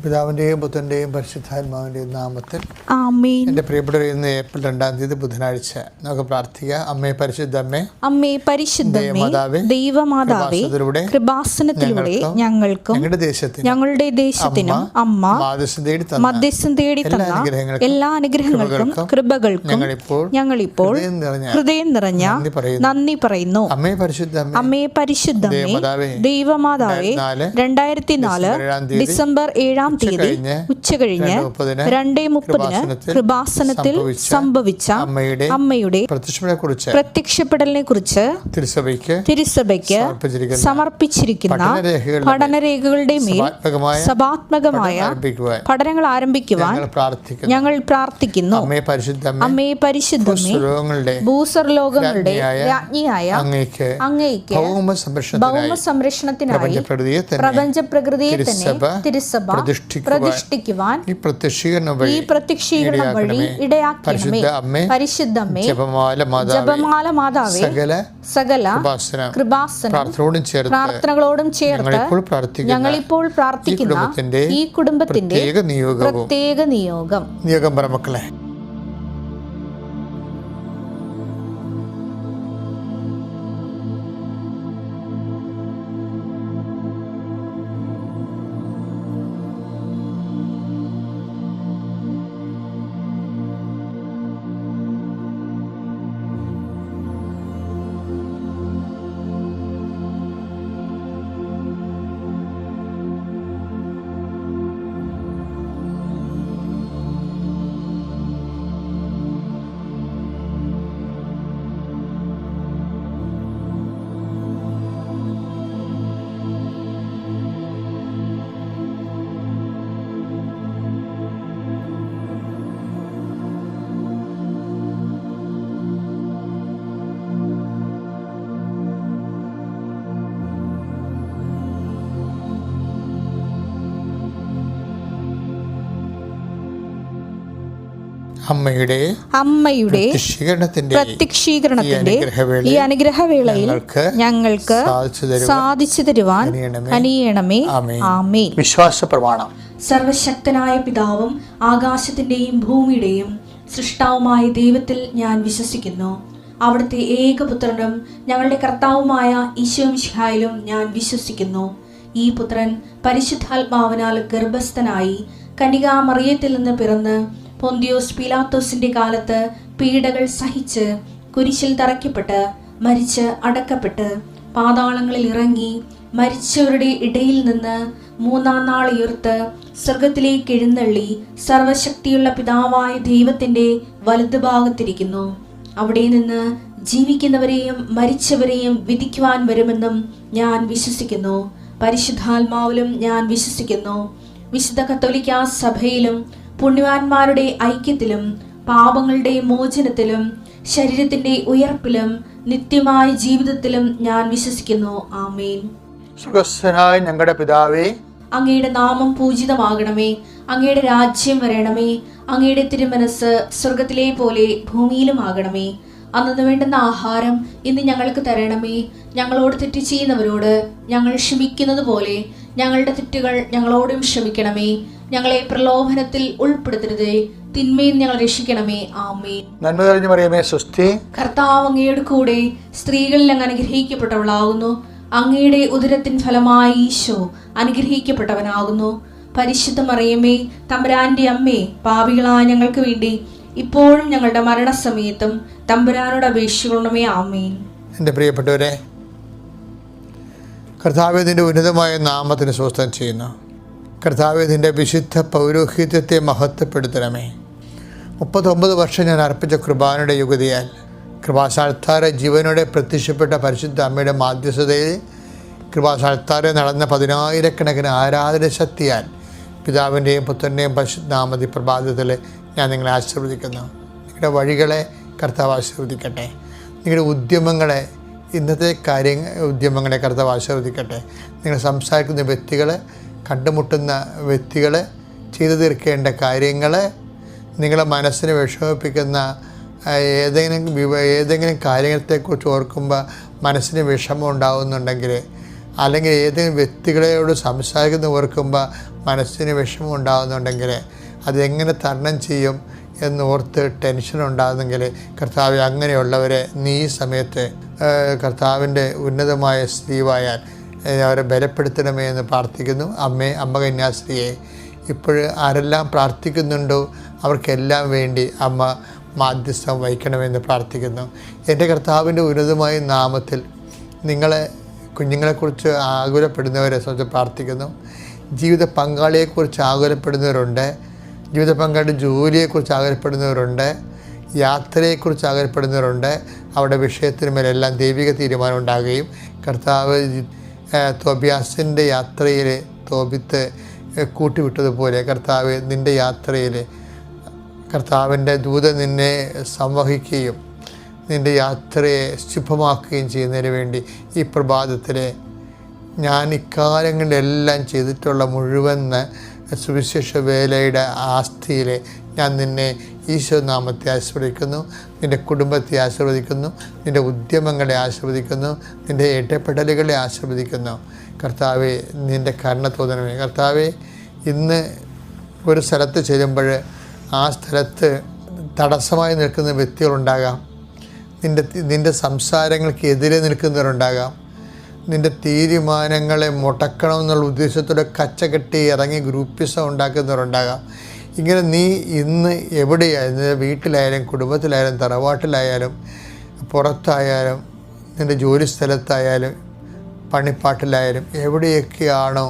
പിതാവിൻ്റെയും പുത്രൻ്റെയും പരിശുദ്ധാത്മാവിൻ്റെയും നാമത്തിൽ ആമേൻ. എൻ്റെ പ്രിയപ്പെട്ടവരെ, ഇന്ന് ഏപ്രിൽ 2 ബുധനാഴ്ച നമുക്ക് പ്രാർത്ഥിക്കാം. അമ്മേ പരിശുദ്ധമ്മേ, അമ്മേ പരിശുദ്ധമേ, ദൈവമാതാവേ, കൃപാസനത്തിലൂടെ ഞങ്ങൾക്കും ഞങ്ങളുടെ ദേശത്തിനും അമ്മ മധ്യസ്ഥം തേടി തന്ന എല്ലാ അനുഗ്രഹങ്ങൾക്കും കൃപകൾക്കും ഞങ്ങളിപ്പോൾ ഹൃദയം നിറഞ്ഞ നന്ദി പറയുന്നു. അമ്മേ പരിശുദ്ധമേ, ദൈവമാതാവേ, 2004 ഡിസംബർ 7 ഉച്ചകഴിഞ്ഞ് 2:30 കൃപാസനത്തിൽ സംഭവിച്ച അമ്മയുടെ പ്രത്യക്ഷപ്പെടലിനെ കുറിച്ച് തിരുസഭയ്ക്ക് സമർപ്പിച്ചിരിക്കുന്ന പഠനരേഖകളുടെ മേൽ സഭാത്മകമായ പഠനങ്ങൾ ആരംഭിക്കുവാൻ ഞങ്ങൾ പ്രാർത്ഥിക്കുന്നു. അമ്മേ പരിശുദ്ധമേ, ഭൂസ്വർലോകങ്ങളുടെ രാജ്ഞിയായ അങ്ങേയ്ക്ക് ഭൗമ സംരക്ഷണത്തിനായി പ്രപഞ്ച പ്രകൃതിയെ തന്നെ തിരുസഭ പ്രതിഷ്ഠിക്കുവാൻ ഈ പ്രത്യക്ഷീകരണം വഴി ഇടയാക്കണമേ. പരിശുദ്ധമേ, ജപമാല മാതാവേ, സകല കൃപാസന പ്രാർത്ഥനകളോടും ചേർത്ത് ഞങ്ങളിപ്പോൾ പ്രാർത്ഥിക്കുന്ന ഈ കുടുംബത്തിന്റെ പ്രത്യേക നിയോഗം മക്കളെ. അമ്മയുടെ പ്രത്യക്ഷീകരണത്തിന്റെ ഈ അനുഗ്രഹവേളയിൽ ഞങ്ങൾക്ക് സാധിച്ചു തരുവാൻ കനിയണമേ. ആമേൻ. വിശ്വാസ പ്രമാണം. സർവശക്തനായ പിതാവും ആകാശത്തിന്റെയും ഭൂമിയുടെയും സൃഷ്ടാവുമായ ദൈവത്തിൽ ഞാൻ വിശ്വസിക്കുന്നു. അവിടുത്തെ ഏകപുത്രനും ഞങ്ങളുടെ കർത്താവുമായ ഈശോമിശിഹായിലും ഞാൻ വിശ്വസിക്കുന്നു. ഈ പുത്രൻ പരിശുദ്ധാത്മാവിനാൽ ഗർഭസ്ഥനായി കന്യകാമറിയത്തിൽ നിന്ന് പിറന്ന് പൊന്തിയോസ് പീലാത്തോസിന്റെ കാലത്ത് പീഡകൾ സഹിച്ച് കുരിശിൽ തറയ്ക്കപ്പെട്ട് മരിച്ച് അടക്കപ്പെട്ട് പാതാളങ്ങളിൽ ഇറങ്ങി മരിച്ചവരുടെ ഇടയിൽ നിന്ന് 3-ാം നാൾ ഉയർത്ത് സ്വർഗത്തിലേക്ക് എഴുന്നള്ളി സർവശക്തിയുള്ള പിതാവായ ദൈവത്തിന്റെ വലതുഭാഗത്തിരിക്കുന്നു. അവിടെ നിന്ന് ജീവിക്കുന്നവരെയും മരിച്ചവരെയും വിധിക്കുവാൻ വരുമെന്നും ഞാൻ വിശ്വസിക്കുന്നു. പരിശുദ്ധാത്മാവിലും ഞാൻ വിശ്വസിക്കുന്നു. വിശുദ്ധ കത്തോലിക്കാ സഭയിലും പുണ്യവാന്മാരുടെ ഐക്യത്തിലും പാപങ്ങളുടെ മോചനത്തിലും ശരീരത്തിന്റെ ഉയർപ്പിലും നിത്യമായ ജീവിതത്തിലും ഞാൻ വിശ്വസിക്കുന്നു. ആമേൻ. സ്വർഗ്ഗസ്ഥനായ ഞങ്ങളുടെ പിതാവേ, അങ്ങയുടെ നാമം പൂജിതമാകണമേ. അങ്ങയുടെ രാജ്യം വരണമേ. അങ്ങയുടെ തിരുമനസ് സ്വർഗത്തിലെ പോലെ ഭൂമിയിലും ആകണമേ. അന്നു വേണ്ടുന്ന ആഹാരം ഇന്ന് ഞങ്ങൾക്ക് തരണമേ. ഞങ്ങളോട് തെറ്റ് ചെയ്യുന്നവരോട് ഞങ്ങൾ ക്ഷമിക്കുന്നത് പോലെ ഞങ്ങളുടെ തെറ്റുകൾ ഞങ്ങളോടും ക്ഷമിക്കണമേ. ഞങ്ങളെ പ്രലോഭനത്തിൽ ഉൾപ്പെടുത്തരുതേ, തിന്മയിൽ ഞങ്ങൾ രക്ഷിക്കണമേ. ആമേൻ. നന്മ നിറഞ്ഞ മറിയമേ, സ്വസ്തി. കർത്താവ് അങ്ങയുടെ കൂടെ സ്ത്രീകളിൽ അങ്ങ് അനുഗ്രഹിക്കപ്പെട്ടവളാകുന്നു. അങ്ങയുടെ ഉദരത്തിൻ ഫലമായി ഈശോ അനുഗ്രഹിക്കപ്പെട്ടവനാകുന്നു. പരിശുദ്ധ മറിയമേ, തമ്പുരാന്റെ അമ്മേ, പാപികളായ ഞങ്ങൾക്ക് വേണ്ടി ഇപ്പോഴും ഞങ്ങളുടെ മരണസമയത്തും തമ്പുരാനോട് അപേക്ഷിക്കണമേ. ആമേൻ. എൻ്റെ പ്രിയപ്പെട്ടവരെ, കർത്താവിൻ്റെ ഉന്നതമായ നാമത്തിന് സ്വസ്ഥം ചെയ്യുന്നു. കർത്താവിൻ്റെ വിശുദ്ധ പൗരോഹിത്യത്തെ മഹത്വപ്പെടുത്തണമേ. 39 വർഷം ഞാൻ അർപ്പിച്ച കൃപാനയുടെ യുഗതിയാൽ കൃപാസാൽത്താര ജീവനോടെ പ്രത്യക്ഷപ്പെട്ട പരിശുദ്ധ അമ്മയുടെ മാധ്യസ്ഥതയിൽ കൃപാസാൽത്താരെ നടന്ന 10,000-കണക്കിന് ആരാധന ശക്തിയാൽ പിതാവിൻ്റെയും പുത്രൻ്റെയും പരിശുദ്ധനാമതി പ്രഭാതത്തിൽ ഞാൻ നിങ്ങളെ ആശീർവദിക്കുന്നു. നിങ്ങളുടെ വഴികളെ കർത്താവ് ആശീർവദിക്കട്ടെ. നിങ്ങളുടെ ഉദ്യമങ്ങളെ, ഇന്നത്തെ ഉദ്യമങ്ങളെ കർത്താവ് ആശീർവദിക്കട്ടെ. നിങ്ങൾ സംസാരിക്കുന്ന വ്യക്തികൾ, കണ്ടുമുട്ടുന്ന വ്യക്തികൾ, ചെയ്തു തീർക്കേണ്ട കാര്യങ്ങൾ, നിങ്ങളെ മനസ്സിനെ വിഷമിപ്പിക്കുന്ന ഏതെങ്കിലും കാര്യത്തെക്കുറിച്ച് ഓർക്കുമ്പോൾ മനസ്സിന് വിഷമം ഉണ്ടാകുന്നുണ്ടെങ്കിൽ അല്ലെങ്കിൽ ഏതെങ്കിലും വ്യക്തികളോട് സംസാരിക്കുന്ന ഓർക്കുമ്പോൾ മനസ്സിന് വിഷമം ഉണ്ടാകുന്നുണ്ടെങ്കിൽ അതെങ്ങനെ തരണം ചെയ്യും എന്നോർത്ത് ടെൻഷൻ ഉണ്ടാകുന്നെങ്കിൽ കർത്താവെ, അങ്ങനെയുള്ളവരെ നീ ഈ സമയത്ത് കർത്താവിൻ്റെ ഉന്നതമായ സ്ത്രീവായാൽ അവരെ ബലപ്പെടുത്തണമേ എന്ന് പ്രാർത്ഥിക്കുന്നു. അമ്മ കന്യാസ്ത്രീയെ ഇപ്പോൾ ആരെല്ലാം പ്രാർത്ഥിക്കുന്നുണ്ടോ അവർക്കെല്ലാം വേണ്ടി അമ്മ മാധ്യസ്ഥം വഹിക്കണമെന്ന് പ്രാർത്ഥിക്കുന്നു. എൻ്റെ കർത്താവിൻ്റെ ഉന്നതമായ നാമത്തിൽ കുഞ്ഞുങ്ങളെക്കുറിച്ച് ആകുലപ്പെടുന്നവരെ സംബന്ധിച്ച് പ്രാർത്ഥിക്കുന്നു. ജീവിത പങ്കാളിയെക്കുറിച്ച് ആകുലപ്പെടുന്നവരുണ്ട്, ജീവിത പങ്കാളിയുടെ ജോലിയെക്കുറിച്ച് ആകുലപ്പെടുന്നവരുണ്ട്, യാത്രയെക്കുറിച്ച് ആകുലപ്പെടുന്നവരുണ്ട്. അവരുടെ വിഷയത്തിന് മേലെല്ലാം ദൈവിക തീരുമാനം ഉണ്ടാകുകയും കർത്താവ് തോബിയാസിൻ്റെ യാത്രയിൽ തോബിത്ത് കൂട്ടിവിട്ടതുപോലെ കർത്താവ് നിൻ്റെ യാത്രയിൽ കർത്താവിൻ്റെ ദൂതൻ നിന്നെ സംവഹിക്കുകയും നിൻ്റെ യാത്രയെ ശുഭമാക്കുകയും ചെയ്യുന്നതിന് വേണ്ടി ഈ പ്രഭാതത്തിൽ ഞാൻ ഇക്കാലങ്ങളിലെല്ലാം ചെയ്തിട്ടുള്ള മുഴുവൻ സുവിശേഷ വേലയുടെ ആസ്തിയിൽ ഞാൻ നിന്നെ ഈശോനാമത്തെ ആശീർവദിക്കുന്നു, നിൻ്റെ കുടുംബത്തെ ആശീർവദിക്കുന്നു, നിൻ്റെ ഉദ്യമങ്ങളെ ആശീർവദിക്കുന്നു, നിൻ്റെ ഇടപെടലുകളെ ആശീർവദിക്കുന്നു. കർത്താവെ, നിൻ്റെ കരുണ തോന്നണമേ. കർത്താവെ, ഇന്ന് ഒരു സ്ഥലത്ത് ചെല്ലുമ്പോൾ ആ സ്ഥലത്ത് തടസ്സമായി നിൽക്കുന്ന വ്യക്തികളുണ്ടാകാം, നിൻ്റെ സംസാരങ്ങൾക്ക് എതിരെ നിൽക്കുന്നവരുണ്ടാകാം, നിൻ്റെ തീരുമാനങ്ങളെ മുടക്കണമെന്നുള്ള ഉദ്ദേശത്തോടെ കച്ചകെട്ടി ഇറങ്ങി ഗ്രൂപ്പിസം ഉണ്ടാക്കുന്നവരുണ്ടാകാം. ഇങ്ങനെ നീ ഇന്ന് എവിടെയായാലും, വീട്ടിലായാലും കുടുംബത്തിലായാലും തറവാട്ടിലായാലും പുറത്തായാലും നിൻ്റെ ജോലി സ്ഥലത്തായാലും പണിപ്പാട്ടിലായാലും എവിടെയൊക്കെയാണോ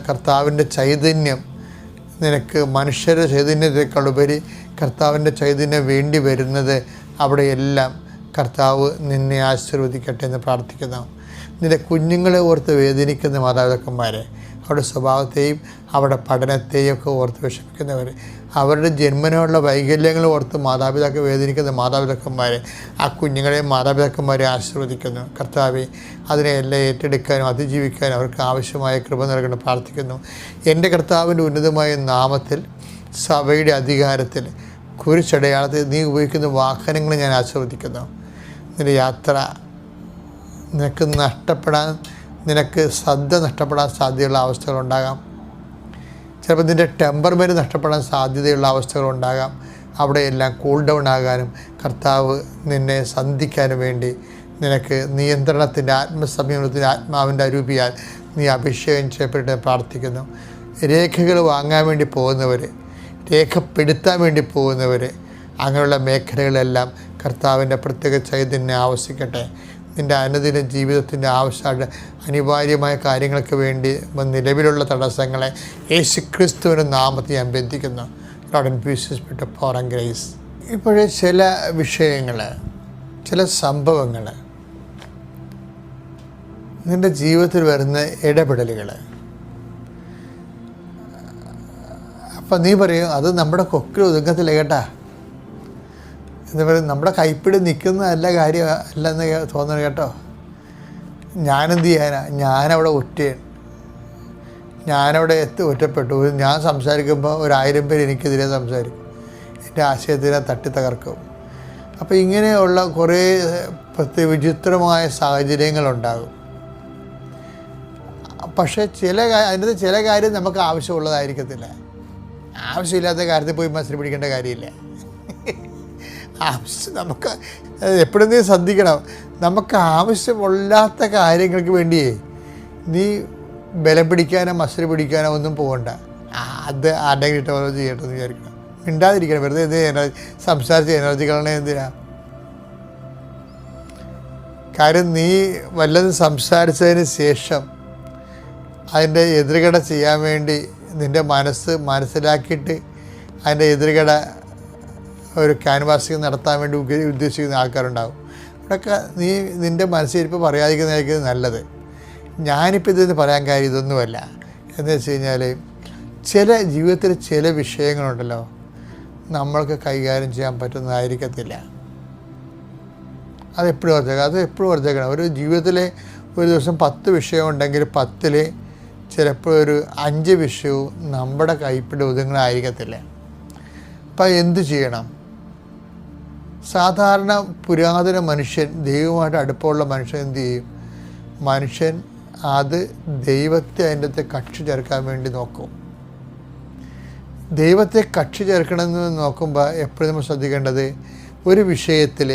കർത്താവിൻ്റെ ചൈതന്യം നിനക്ക് മനുഷ്യരുടെ ചൈതന്യത്തെക്കാളുപരി കർത്താവിൻ്റെ ചൈതന്യം വേണ്ടി വരുന്നത്, അവിടെയെല്ലാം കർത്താവ് നിന്നെ ആശീർവദിക്കട്ടെ എന്ന് പ്രാർത്ഥിക്കുന്നു. നിൻ്റെ കുഞ്ഞുങ്ങളെ ഓർത്ത് വേദനിക്കുന്ന മാതാപിതാക്കന്മാരെ, അവരുടെ സ്വഭാവത്തെയും അവരുടെ പഠനത്തെയും ഒക്കെ ഓർത്ത് വിഷമിക്കുന്നവർ, അവരുടെ ജന്മനുള്ള വൈകല്യങ്ങൾ ഓർത്ത് മാതാപിതാക്കൾ വേദനിക്കുന്ന മാതാപിതാക്കന്മാരെ, ആ കുഞ്ഞുങ്ങളെയും മാതാപിതാക്കന്മാരെ ആശീർവദിക്കുന്നു. കർത്താവെ, അതിനെയെല്ലാം ഏറ്റെടുക്കാനും അതിജീവിക്കാനും അവർക്ക് ആവശ്യമായ കൃപ നൽകണം പ്രാർത്ഥിക്കുന്നു. എൻ്റെ കർത്താവിൻ്റെ ഉന്നതമായ നാമത്തിൽ സഭയുടെ അധികാരത്തിൽ കുരിശടയാളത്തിൽ നീ ഉപയോഗിക്കുന്ന വാഹനങ്ങൾ ഞാൻ ആസ്വദിക്കുന്നു. നിൻ്റെ യാത്ര നിനക്ക് ശ്രദ്ധ നഷ്ടപ്പെടാൻ സാധ്യതയുള്ള അവസ്ഥകളുണ്ടാകാം. ചിലപ്പോൾ നിൻ്റെ ടെമ്പർമെൻറ്റ് നഷ്ടപ്പെടാൻ സാധ്യതയുള്ള അവസ്ഥകളുണ്ടാകാം. അവിടെയെല്ലാം കൂൾ ഡൗൺ ആകാനും കർത്താവ് നിന്നെ സന്ധിക്കാനും വേണ്ടി നിനക്ക് നിയന്ത്രണത്തിൻ്റെ ആത്മസംയമനത്തിൻ്റെ ആത്മാവിൻ്റെ അരൂപിയാൽ നീ അഭിഷേകം ചെയ്യപ്പെട്ട് പ്രാർത്ഥിക്കുന്നു. രേഖകൾ വാങ്ങാൻ വേണ്ടി പോകുന്നവർ, രേഖപ്പെടുത്താൻ വേണ്ടി പോകുന്നവർ, അങ്ങനെയുള്ള മേഖലകളെല്ലാം കർത്താവിൻ്റെ പ്രത്യേക ചൈതന്യം ആവശ്യിക്കട്ടെ. നിൻ്റെ അനുദിന ജീവിതത്തിൻ്റെ അനിവാര്യമായ കാര്യങ്ങൾക്ക് വേണ്ടി നിലവിലുള്ള തടസ്സങ്ങളെ യേശുക്രിസ്തുവിൻ്റെ നാമത്തിൽ ഞാൻ ബന്ധിക്കുന്നു. Lord and peace for and grace. ഇപ്പോഴേ ചില വിഷയങ്ങൾ, ചില സംഭവങ്ങൾ, നിൻ്റെ ജീവിതത്തിൽ വരുന്ന ഇടപെടലുകൾ, അപ്പം നീ പറയും അത് നമ്മുടെ കൊക്കിൽ ഒതുങ്ങത്തില്ല കേട്ടാ, എന്താ പറയുക, നമ്മുടെ കൈപ്പിടി നിൽക്കുന്ന നല്ല കാര്യം അല്ലെന്ന് തോന്നണം കേട്ടോ. ഞാനെന്ത് ചെയ്യാനാ, ഞാനവിടെ ഞാനവിടെ ഒറ്റപ്പെട്ടു. ഞാൻ സംസാരിക്കുമ്പോൾ 1000 പേര് എനിക്കെതിരെ സംസാരിക്കും, എൻ്റെ ആശയത്തിനെ തട്ടിത്തകർക്കും. അപ്പോൾ ഇങ്ങനെയുള്ള കുറേ വിചിത്രമായ സാഹചര്യങ്ങളുണ്ടാകും. പക്ഷേ അതിൻ്റെ ചില കാര്യം നമുക്ക് ആവശ്യമുള്ളതായിരിക്കത്തില്ല. ആവശ്യമില്ലാത്ത കാര്യത്തിൽ പോയി മത്സരം പിടിക്കേണ്ട കാര്യമില്ല. നമുക്ക് എപ്പോഴും നീ ശ്രദ്ധിക്കണം, നമുക്ക് ആവശ്യമില്ലാത്ത കാര്യങ്ങൾക്ക് വേണ്ടിയേ നീ ബലം പിടിക്കാനോ മത്സരം പിടിക്കാനോ ഒന്നും പോകണ്ട. അത് ആരുടെ കിട്ടോ ചെയ്യട്ടെ എന്ന് വിചാരിക്കണം. മിണ്ടാതിരിക്കണം, വെറുതെ സംസാരിച്ച് എനർജി കളയണേ എന്തിനാ? കാര്യം നീ വല്ലതും സംസാരിച്ചതിന് ശേഷം അതിൻ്റെ എതിർകട ചെയ്യാൻ വേണ്ടി നിൻ്റെ മനസ്സിലാക്കിയിട്ട് അതിൻ്റെ എതിർകട ഒരു ക്യാൻവാസിങ് നടത്താൻ വേണ്ടി ഉദ്ദേശിക്കുന്ന ആൾക്കാരുണ്ടാകും. അവിടെയൊക്കെ നിൻ്റെ മനസ്സിരിപ്പ് പറയാതിരിക്കുന്നതായിരിക്കും നല്ലത്. ഞാനിപ്പോൾ ഇതിന് പറയാൻ കാര്യം ഇതൊന്നുമല്ല. എന്ന് വെച്ച് കഴിഞ്ഞാൽ ജീവിതത്തിൽ ചില വിഷയങ്ങളുണ്ടല്ലോ നമ്മൾക്ക് കൈകാര്യം ചെയ്യാൻ പറ്റുന്നതായിരിക്കത്തില്ല. അതെപ്പോഴും ഓർത്തേക്കണം. ഒരു ജീവിതത്തിലെ ഒരു ദിവസം 10 വിഷയം ഉണ്ടെങ്കിൽ 10-ൽ ചിലപ്പോൾ ഒരു 5 വിഷയവും നമ്മുടെ കൈപ്പിടി ഒതുങ്ങണമായിരിക്കത്തില്ല. അപ്പം എന്തു ചെയ്യണം? സാധാരണ പുരാതന മനുഷ്യൻ, ദൈവമായിട്ട് അടുപ്പമുള്ള മനുഷ്യൻ എന്തു ചെയ്യും? മനുഷ്യൻ അത് ദൈവത്തെ അതിൻ്റെ അകത്ത് കക്ഷി ചേർക്കാൻ വേണ്ടി നോക്കും. ദൈവത്തെ കക്ഷി ചേർക്കണമെന്ന് നോക്കുമ്പോൾ എപ്പോഴും നമ്മൾ ശ്രദ്ധിക്കേണ്ടത്, ഒരു വിഷയത്തിൽ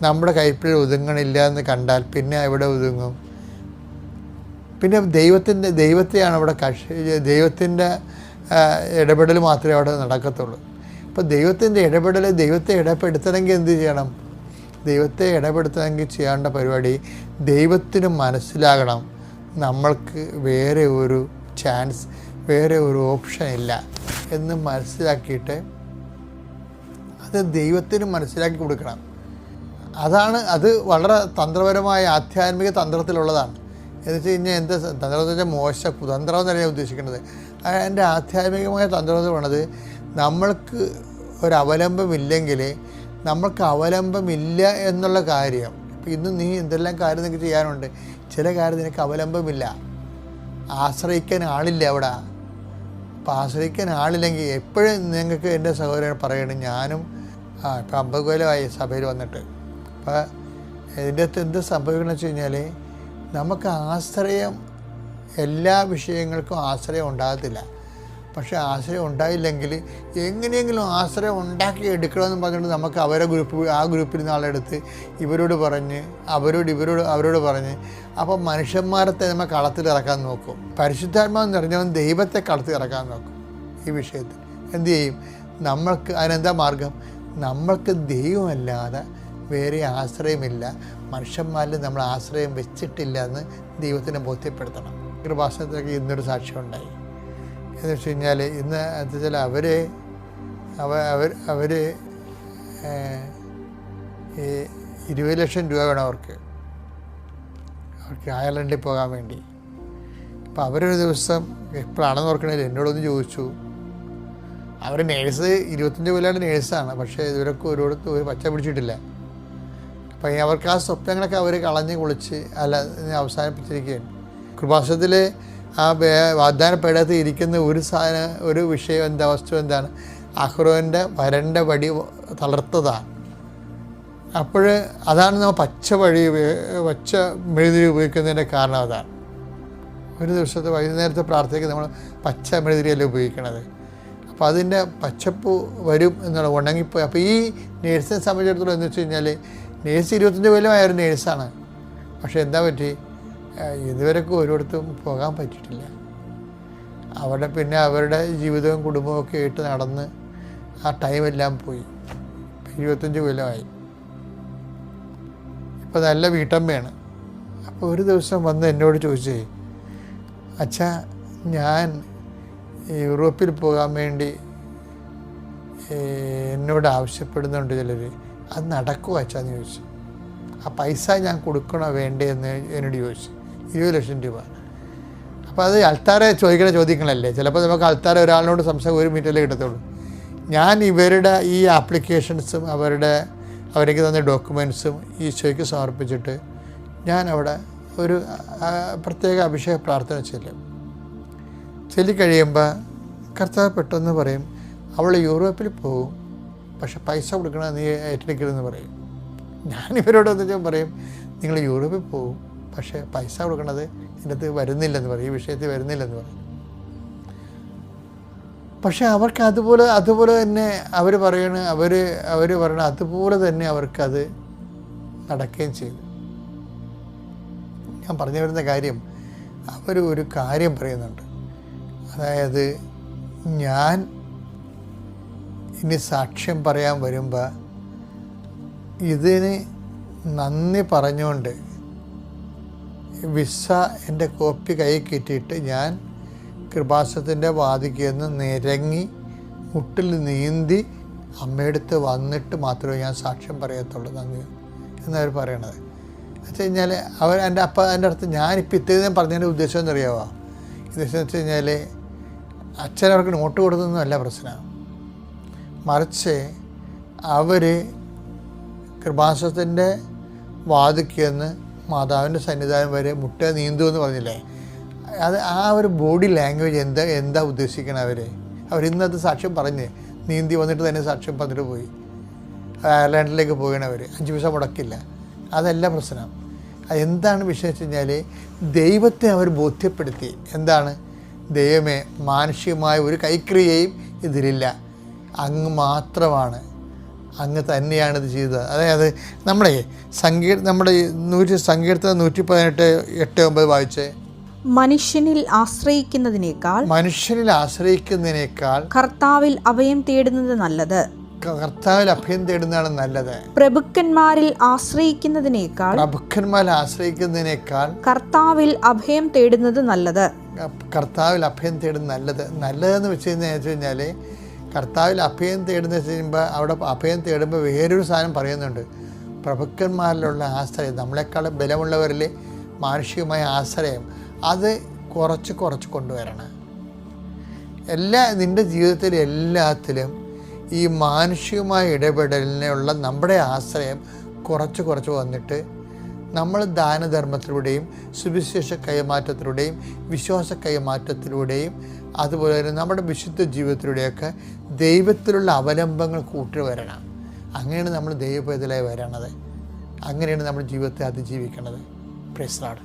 നമ്മുടെ കൈപ്പിൽ ഒതുങ്ങണില്ല എന്ന് കണ്ടാൽ പിന്നെ എവിടെ ഒതുങ്ങും? പിന്നെ ദൈവത്തെയാണ് അവിടെ കക്ഷി, ദൈവത്തിൻ്റെ ഇടപെടൽ മാത്രമേ അവിടെ നടക്കത്തുള്ളൂ. അപ്പോൾ ദൈവത്തിൻ്റെ ഇടപെടൽ, ദൈവത്തെ ഇടപെടുത്തണമെങ്കിൽ എന്ത് ചെയ്യണം? ദൈവത്തെ ഇടപെടുത്തണമെങ്കിൽ ചെയ്യേണ്ട പരിപാടി, ദൈവത്തിന് മനസ്സിലാകണം നമ്മൾക്ക് വേറെ ഒരു ചാൻസ്, വേറെ ഒരു ഓപ്ഷൻ ഇല്ല എന്ന് മനസ്സിലാക്കിയിട്ട് അത് ദൈവത്തിന് മനസ്സിലാക്കി കൊടുക്കണം. അത് വളരെ തന്ത്രപരമായ ആധ്യാത്മിക തന്ത്രത്തിലുള്ളതാണ്. എന്ന് വെച്ച് കഴിഞ്ഞാൽ എന്താ തന്ത്രം എന്ന് വെച്ചാൽ മോശ കുതന്ത്രം എന്നല്ല ഞാൻ ഉദ്ദേശിക്കുന്നത്. എൻ്റെ ആധ്യാത്മികമായ തന്ത്രം എന്ന് പറയുന്നത്, നമ്മൾക്ക് ഒരവലംബമില്ലെങ്കിൽ, നമ്മൾക്ക് അവലംബമില്ല എന്നുള്ള കാര്യം. ഇപ്പം ഇന്ന് നീ എന്തെല്ലാം കാര്യം നിനക്ക് ചെയ്യാനുണ്ട്, ചില കാര്യം നിനക്ക് അവലംബമില്ല, ആശ്രയിക്കാൻ ആളില്ല അവിടെ. അപ്പോൾ ആശ്രയിക്കാൻ ആളില്ലെങ്കിൽ എപ്പോഴും നിങ്ങൾക്ക് എൻ്റെ സഹോദരൻ പറയണം, ഞാനും ഇപ്പം 50 കൊല്ലമായി സഭയിൽ വന്നിട്ട്. അപ്പോൾ ഇതിൻ്റെ അകത്ത് എന്ത് സംഭവിക്കണമെന്ന് വെച്ച് കഴിഞ്ഞാൽ, നമുക്ക് ആശ്രയം, എല്ലാ വിഷയങ്ങൾക്കും ആശ്രയം ഉണ്ടാകത്തില്ല. പക്ഷേ ആശ്രയം ഉണ്ടായില്ലെങ്കിൽ എങ്ങനെയെങ്കിലും ആശ്രയം ഉണ്ടാക്കി എടുക്കണമെന്ന് പറഞ്ഞിട്ട് നമുക്ക് ആ ഗ്രൂപ്പിൽ നിന്ന് ആളെടുത്ത് ഇവരോട് പറഞ്ഞ് അവരോട് പറഞ്ഞ്, അപ്പോൾ മനുഷ്യന്മാരത്തെ നമ്മൾ കളത്തിലിറക്കാൻ നോക്കും. പരിശുദ്ധാത്മാവ് നിറഞ്ഞവൻ ദൈവത്തെ കളത്തിലിറക്കാൻ നോക്കും. ഈ വിഷയത്തിൽ എന്തു ചെയ്യും? നമ്മൾക്ക് അതിനെന്താ മാർഗം? നമ്മൾക്ക് ദൈവമല്ലാതെ വേറെ ആശ്രയമില്ല, മനുഷ്യന്മാരിൽ നമ്മൾ ആശ്രയം വെച്ചിട്ടില്ല എന്ന് ദൈവത്തിനെ ബോധ്യപ്പെടുത്തണം. കൃപാസനത്തിലൊക്കെ ഇന്നൊരു സാക്ഷ്യം ഉണ്ടായി. എന്ന് വെച്ച് കഴിഞ്ഞാൽ, ഇന്ന് എന്താ വെച്ചാൽ അവർ ഈ 20 ലക്ഷം രൂപ വേണം അവർക്ക് അയർലൻഡിൽ പോകാൻ വേണ്ടി. അപ്പോൾ അവരൊരു ദിവസം എപ്പോഴാണെന്ന് ഓർക്കണില്ല, എന്നോടൊന്ന് ചോദിച്ചു. അവർ നേഴ്സ്, 25 കൊല്ലമാണ് നേഴ്സാണ്, പക്ഷേ ഇവരൊക്കെ ഒരിടത്തും ഒരു പച്ച പിടിച്ചിട്ടില്ല. അപ്പം അവർക്ക് ആ സ്വപ്നങ്ങളൊക്കെ അവർ കളഞ്ഞ് കുളിച്ച് അവസാനിപ്പിച്ചിരിക്കുകയാണ്. കൃപാസനത്തിൽ ആ വാഗ്ദാനപ്പെടാത്ത ഇരിക്കുന്ന ഒരു വിഷയം എന്താ, വസ്തു എന്താണ്? അഹ്റോൻ്റെ വരൻ്റെ വടി തളർത്തതാണ്. അപ്പോൾ അതാണ് നമ്മൾ പച്ച മെഴുതിരി ഉപയോഗിക്കുന്നതിൻ്റെ കാരണം. അതാണ് ഒരു ദിവസത്തെ വൈകുന്നേരത്തെ പ്രാർത്ഥനയ്ക്ക് നമ്മൾ പച്ച മെഴുതിരിയല്ലേ ഉപയോഗിക്കണത്. അപ്പോൾ അതിൻ്റെ പച്ചപ്പ് വരും എന്നുള്ള ഉണങ്ങിപ്പോയി. അപ്പോൾ ഈ നേഴ്സിനെ സംബന്ധിച്ചിടത്തോളം എന്ന് വെച്ച് കഴിഞ്ഞാൽ, നേഴ്സ് 25 കൊല്ലമായ ഒരു നേഴ്സാണ്. പക്ഷേ എന്താ പറ്റി? ഇതുവരെയൊക്കെ ഒരിടത്തും പോകാൻ പറ്റിയിട്ടില്ല. അവിടെ പിന്നെ അവരുടെ ജീവിതവും കുടുംബവും ഒക്കെ ആയിട്ട് നടന്ന് ആ ടൈമെല്ലാം പോയി. 25 കൊല്ലമായി. ഇപ്പോൾ നല്ല വീട്ടമ്മയാണ്. അപ്പോൾ ഒരു ദിവസം വന്ന് എന്നോട് ചോദിച്ചേ, അച്ഛാ, ഞാൻ യൂറോപ്പിൽ പോകാൻ വേണ്ടി എന്നോട് ആവശ്യപ്പെടുന്നുണ്ട് ചിലർ, അത് നടക്കുമോ അച്ഛാന്ന് ചോദിച്ചു. ആ പൈസ ഞാൻ കൊടുക്കണോ വേണ്ടേ എന്ന് എന്നോട് ചോദിച്ചു. 20 ലക്ഷം രൂപ. അപ്പോൾ അത് അൾത്താരെ ചോദിക്കുന്ന ചോദ്യങ്ങളല്ലേ. ചിലപ്പോൾ നമുക്ക് അൾത്താര ഒരാളിനോട് സംസാരം 1 മിനിറ്റല്ലേ കിട്ടത്തുള്ളൂ. ഞാൻ ഇവരുടെ ഈ ആപ്ലിക്കേഷൻസും അവർക്ക് തന്ന ഡോക്യുമെൻറ്റ്സും ഈശോയ്ക്ക് സമർപ്പിച്ചിട്ട് ഞാൻ അവിടെ ഒരു പ്രത്യേക അഭിഷേക പ്രാർത്ഥന ചൊല്ലിക്കഴിയുമ്പോൾ കർത്താവ് പെട്ടെന്ന് പറയും, അവൾ യൂറോപ്പിൽ പോകും, പക്ഷെ പൈസ കൊടുക്കണം, നീ ഏറ്റെടുക്കരുതെന്ന് പറയും. ഞാനിവരോടൊന്ന് പറയും, നിങ്ങൾ യൂറോപ്പിൽ പോകും, പക്ഷേ പൈസ കൊടുക്കണത് ഇതിനകത്ത് വരുന്നില്ലെന്ന് പറയും, ഈ വിഷയത്തിൽ വരുന്നില്ലെന്ന് പറയും. പക്ഷേ അവർക്ക് അതുപോലെ തന്നെ അവർ പറയണ അതുപോലെ തന്നെ അവർക്കത് നടക്കുകയും ചെയ്തു. ഞാൻ പറഞ്ഞു വരുന്ന കാര്യം, അവർ ഒരു കാര്യം പറയുന്നുണ്ട്. അതായത്, ഞാൻ ഇനി സാക്ഷ്യം പറയാൻ വരുമ്പോൾ ഇതിന് നന്ദി പറഞ്ഞുകൊണ്ട് വിസ എൻ്റെ കോപ്പി കയ്യിൽ കിട്ടിയിട്ട് ഞാൻ കൃപാസനത്തിൻ്റെ വാതിൽക്ക് നിന്ന് നിരങ്ങി മുട്ടിൽ നീന്തി അമ്മയെടുത്ത് വന്നിട്ട് മാത്രമേ ഞാൻ സാക്ഷ്യം പറയത്തുള്ളൂ നന്ദി എന്നവർ പറയണത്. എന്ന് വെച്ച് കഴിഞ്ഞാൽ എൻ്റെ അടുത്ത് ഞാനിപ്പോൾ ഇത്രയും പറഞ്ഞതിൻ്റെ ഉദ്ദേശം എന്നറിയാമോ? ഉദ്ദേശം എന്ന് വെച്ച് കഴിഞ്ഞാൽ, അച്ഛനവർക്ക് നോട്ട് കൊടുത്തതൊന്നുമല്ല പ്രശ്നം. മറിച്ച് അവർ കൃപാസനത്തിൻ്റെ വാതിൽക്ക് നിന്ന് മാതാവിൻ്റെ സന്നിധാനം വരെ മുട്ട നീന്തുമെന്ന് പറഞ്ഞില്ലേ, അത് ആ ഒരു ബോഡി ലാംഗ്വേജ് എന്താ ഉദ്ദേശിക്കണം അവരിന്നത് സാക്ഷ്യം പറഞ്ഞ് നീന്തി വന്നിട്ട് തന്നെ സാക്ഷ്യം പറഞ്ഞിട്ട് പോയി. അയർലാൻഡിലേക്ക് പോകണവർ 5 പൈസ മുടക്കില്ല. അതല്ല പ്രശ്നം. എന്താണ് വിഷയം വെച്ച് കഴിഞ്ഞാൽ ദൈവത്തെ അവർ ബോധ്യപ്പെടുത്തി. എന്താണ്? ദൈവമേ, മാനുഷികമായ ഒരു കൈക്രിയയും ഇതിലില്ല, അങ്ങ് മാത്രമാണ്, അങ്ങ് തന്നെയാണ് ഇത് ചെയ്തത്. അതായത് നമ്മുടെ സങ്കീർത്തനം 118:8-9 വായിച്ചേ. മനുഷ്യനിൽ ആശ്രയിക്കുന്നതിനേക്കാൾ കർത്താവിൽ അഭയം തേടുന്നത് നല്ലത്. കർത്താവിൽ അഭയം തേടുന്നതാണ് നല്ലത്. പ്രഭുക്കന്മാരിൽ ആശ്രയിക്കുന്നതിനേക്കാൾ കർത്താവിൽ അഭയം തേടുന്നത് നല്ലത്. കർത്താവിൽ അഭയം തേടുന്നത് നല്ലതെന്ന് വെച്ച് കഴിഞ്ഞാൽ കർത്താവിൽ അഭയം തേടുന്ന വെച്ച് കഴിയുമ്പോൾ അവിടെ അഭയം തേടുമ്പോൾ വേറൊരു സാധനം പറയുന്നുണ്ട്. പ്രഭുക്കന്മാരിലുള്ള ആശ്രയം, നമ്മളെക്കാളും ബലമുള്ളവരിൽ മാനുഷികമായ ആശ്രയം, അത് കുറച്ച് കൊണ്ടുവരണം. നിൻ്റെ ജീവിതത്തിൽ എല്ലാത്തിലും ഈ മാനുഷികമായ ഇടപെടലിനുള്ള നമ്മുടെ ആശ്രയം കുറച്ച് വന്നിട്ട് നമ്മൾ ദാനധർമ്മത്തിലൂടെയും സുവിശേഷ കൈമാറ്റത്തിലൂടെയും വിശ്വാസ കൈമാറ്റത്തിലൂടെയും അതുപോലെ തന്നെ നമ്മുടെ വിശുദ്ധ ജീവിതത്തിലൂടെയൊക്കെ ദൈവത്തിലുള്ള അവലംബങ്ങൾ കൂട്ടിവരണം. അങ്ങനെയാണ് നമ്മൾ ദൈവപൈതലായി വരണത്. അങ്ങനെയാണ് നമ്മുടെ ജീവിതത്തെ അതിജീവിക്കുന്നത്. Praise the Lord.